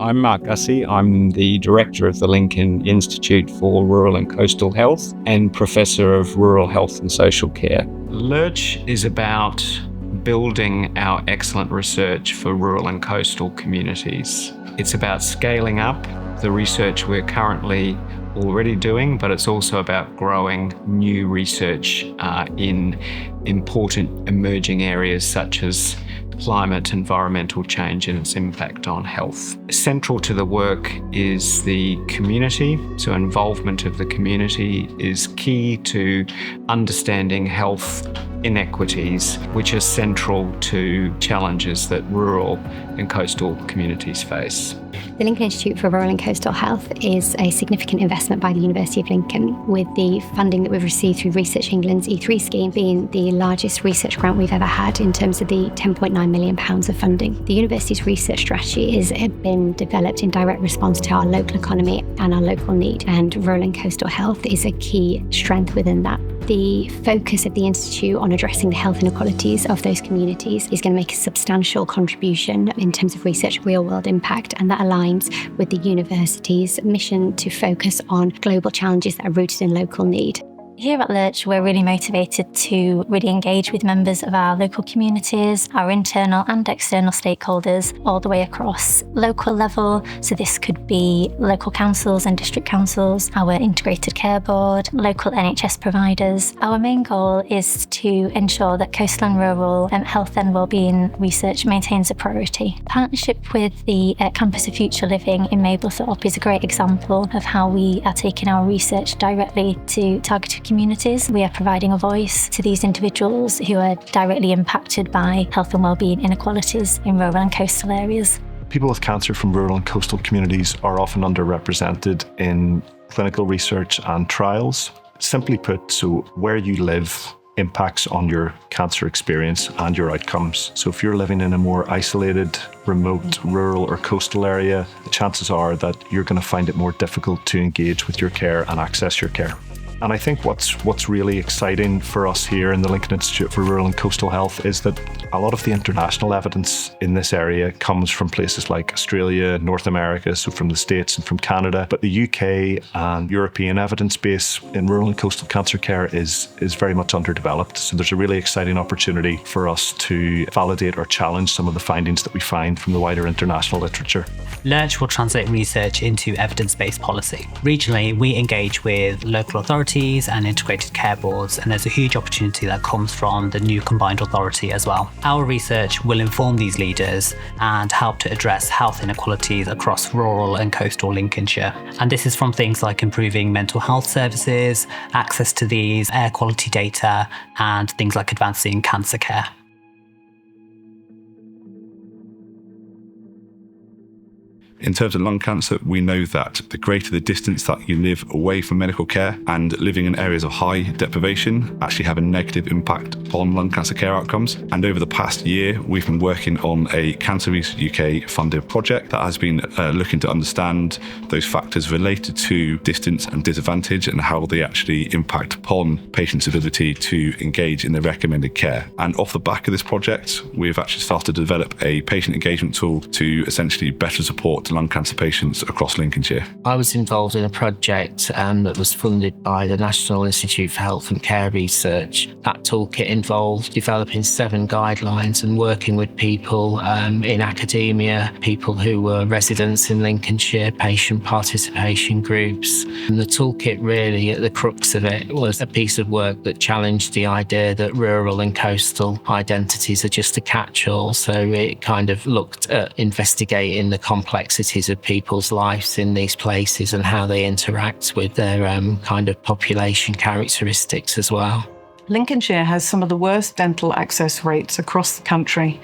I'm Mark Gussey. I'm the director of the Lincoln Institute for Rural and Coastal Health and Professor of Rural Health and Social Care. LIRCH is about building our excellent research for rural and coastal communities. It's about scaling up the research we're currently already doing, but it's also about growing new research in important emerging areas such as climate, environmental change and its impact on health. Central to the work is the community. So involvement of the community is key to understanding health inequities, which are central to challenges that rural and coastal communities face. The Lincoln Institute for Rural and Coastal Health is a significant investment by the University of Lincoln, with the funding that we've received through Research England's E3 scheme being the largest research grant we've ever had in terms of the £10.9 million of funding. The university's research strategy has been developed in direct response to our local economy and our local need, and rural and coastal health is a key strength within that. The focus of the Institute on addressing the health inequalities of those communities is going to make a substantial contribution in terms of research real-world impact, and that aligns with the university's mission to focus on global challenges that are rooted in local need. Here at LIRCH, we're really motivated to really engage with members of our local communities, our internal and external stakeholders, all the way across local level. So this could be local councils and district councils, our integrated care board, local NHS providers. Our main goal is to ensure that coastal and rural health and wellbeing research maintains a priority. Partnership with the Campus of Future Living in Mablethorpe is a great example of how we are taking our research directly to targeted communities. We are providing a voice to these individuals who are directly impacted by health and wellbeing inequalities in rural and coastal areas. People with cancer from rural and coastal communities are often underrepresented in clinical research and trials. Simply put, so where you live impacts on your cancer experience and your outcomes. So if you're living in a more isolated, remote, rural or coastal area, the chances are that you're going to find it more difficult to engage with your care and access your care. And I think what's really exciting for us here in the Lincoln Institute for Rural and Coastal Health is that a lot of the international evidence in this area comes from places like Australia, North America, so from the States and from Canada. But the UK and European evidence base in rural and coastal cancer care is very much underdeveloped. So there's a really exciting opportunity for us to validate or challenge some of the findings that we find from the wider international literature. LIRCH will translate research into evidence-based policy. Regionally, we engage with local authorities and integrated care boards, and there's a huge opportunity that comes from the new combined authority as well. Our research will inform these leaders and help to address health inequalities across rural and coastal Lincolnshire. And this is from things like improving mental health services, access to these air quality data, and things like advancing cancer care. In terms of lung cancer, we know that the greater the distance that you live away from medical care and living in areas of high deprivation actually have a negative impact on lung cancer care outcomes. And over the past year, we've been working on a Cancer Research UK funded project that has been looking to understand those factors related to distance and disadvantage and how they actually impact upon patients' ability to engage in their recommended care. And off the back of this project, we've actually started to develop a patient engagement tool to essentially better support lung cancer patients across Lincolnshire. I was involved in a project that was funded by the National Institute for Health and Care Research. That toolkit involved developing 7 guidelines and working with people in academia, people who were residents in Lincolnshire, patient participation groups. And the toolkit really, at the crux of it, was a piece of work that challenged the idea that rural and coastal identities are just a catch-all. So it kind of looked at investigating the complexities of people's lives in these places and how they interact with their kind of population characteristics as well. Lincolnshire has some of the worst dental access rates across the country.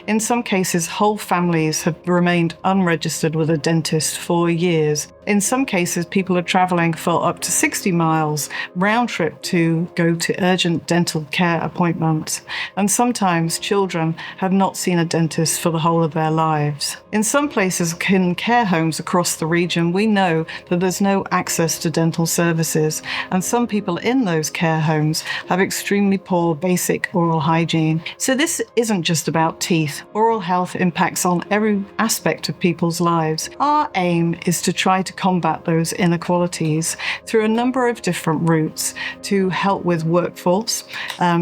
In some cases, whole families have remained unregistered with a dentist for years. In some cases, people are travelling for up to 60 miles round trip to go to urgent dental care appointments. And sometimes children have not seen a dentist for the whole of their lives. In some places, in care homes across the region, we know that there's no access to dental services. And some people in those care homes have extremely poor basic oral hygiene. So this isn't just about teeth. Oral health impacts on every aspect of people's lives. Our aim is to try to combat those inequalities through a number of different routes to help with workforce,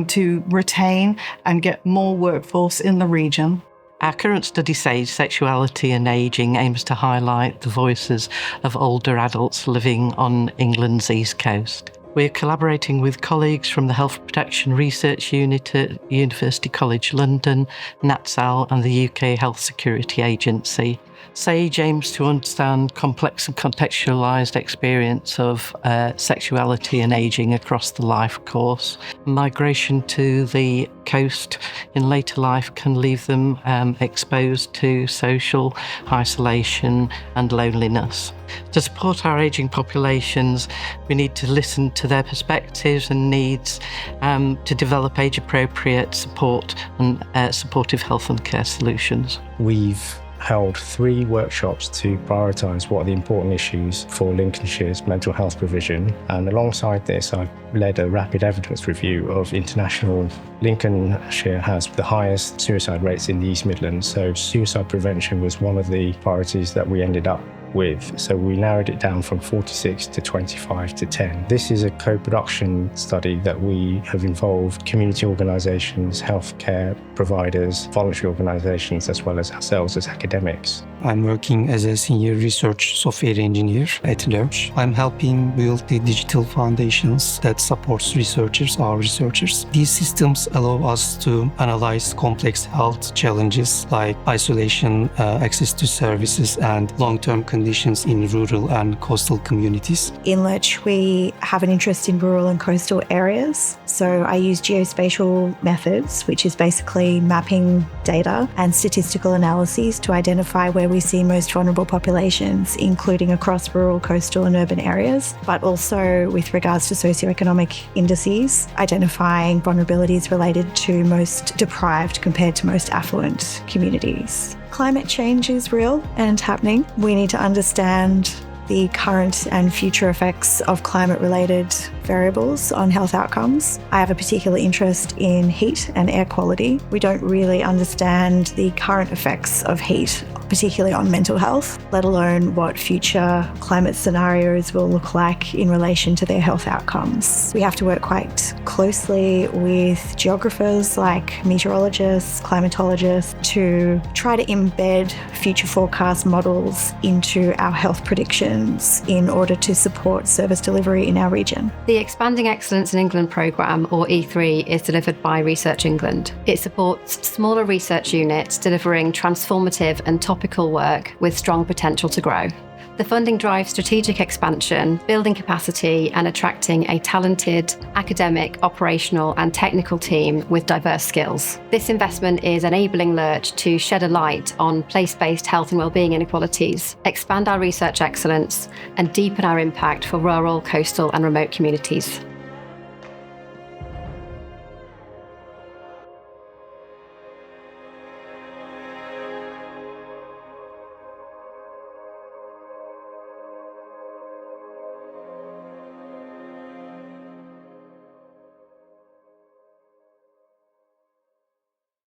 to retain and get more workforce in the region. Our current study says Sexuality and Ageing aims to highlight the voices of older adults living on England's East Coast. We're collaborating with colleagues from the Health Protection Research Unit at University College London, NatSal and the UK Health Security Agency. SAGE aims to understand complex and contextualised experience of sexuality and ageing across the life course. Migration to the coast in later life can leave them exposed to social isolation and loneliness. To support our ageing populations, we need to listen to their perspectives and needs to develop age-appropriate support and supportive health and care solutions. We've held 3 workshops to prioritise what are the important issues for Lincolnshire's mental health provision, and alongside this I've led a rapid evidence review of international. Lincolnshire has the highest suicide rates in the East Midlands, so suicide prevention was one of the priorities that we ended up with. So we narrowed it down from 46 to 25 to 10. This is a co-production study that we have involved community organisations, healthcare providers, voluntary organisations, as well as ourselves as academics. I'm working as a senior research software engineer at LIRCH. I'm helping build the digital foundations that supports our researchers. These systems allow us to analyze complex health challenges like isolation, access to services, and long-term conditions in rural and coastal communities. In LIRCH, we have an interest in rural and coastal areas. So I use geospatial methods, which is basically mapping data and statistical analyses to identify where we see most vulnerable populations, including across rural, coastal and urban areas, but also with regards to socioeconomic indices, identifying vulnerabilities related to most deprived compared to most affluent communities. Climate change is real and happening. We need to understand the current and future effects of climate-related variables on health outcomes. I have a particular interest in heat and air quality. We don't really understand the current effects of heat, particularly on mental health, let alone what future climate scenarios will look like in relation to their health outcomes. We have to work quite closely with geographers like meteorologists, climatologists to try to embed future forecast models into our health predictions in order to support service delivery in our region. The Expanding Excellence in England programme, or E3, is delivered by Research England. It supports smaller research units delivering transformative and topical work with strong potential to grow. The funding drives strategic expansion, building capacity and attracting a talented academic, operational and technical team with diverse skills. This investment is enabling LIRCH to shed a light on place-based health and wellbeing inequalities, expand our research excellence and deepen our impact for rural, coastal and remote communities.